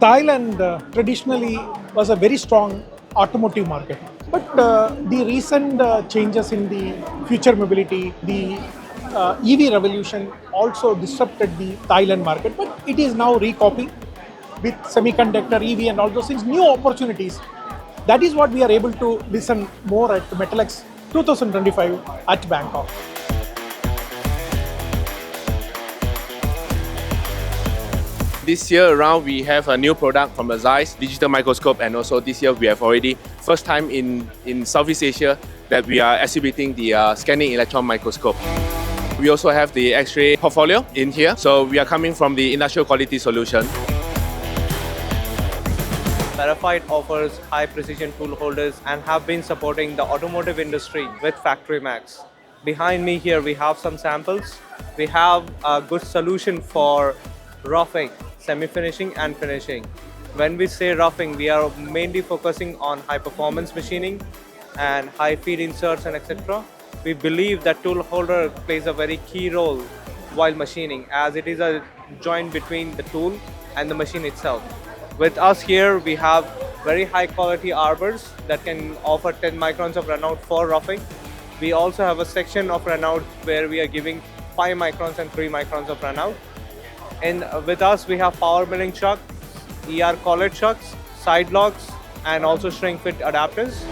Thailand traditionally was a very strong automotive market, but the recent changes in the future mobility, the EV revolution also disrupted the Thailand market, but it is now recopying with semiconductor, EV, and all those things, new opportunities. That is what we are able to listen more at Metalex 2025 at Bangkok. This year around, we have a new product from the ZEISS digital microscope, and also this year we have already first time in Southeast Asia that we are exhibiting the scanning electron microscope. We also have the X-ray portfolio in here, so we are coming from the Industrial Quality Solution. Parfaite offers high precision tool holders and have been supporting the automotive industry with Factory Max. Behind me here we have some samples. We have a good solution for roughing, semi-finishing and finishing. When we say roughing, we are mainly focusing on high performance machining and high feed inserts and etc. We believe that tool holder plays a very key role while machining, as it is a joint between the tool and the machine itself. With us here, we have very high quality arbors that can offer 10 microns of runout for roughing. We also have a section of runout where we are giving 5 microns and 3 microns of runout. And with us, we have power milling chucks, ER collet chucks, side locks, and also shrink fit adapters.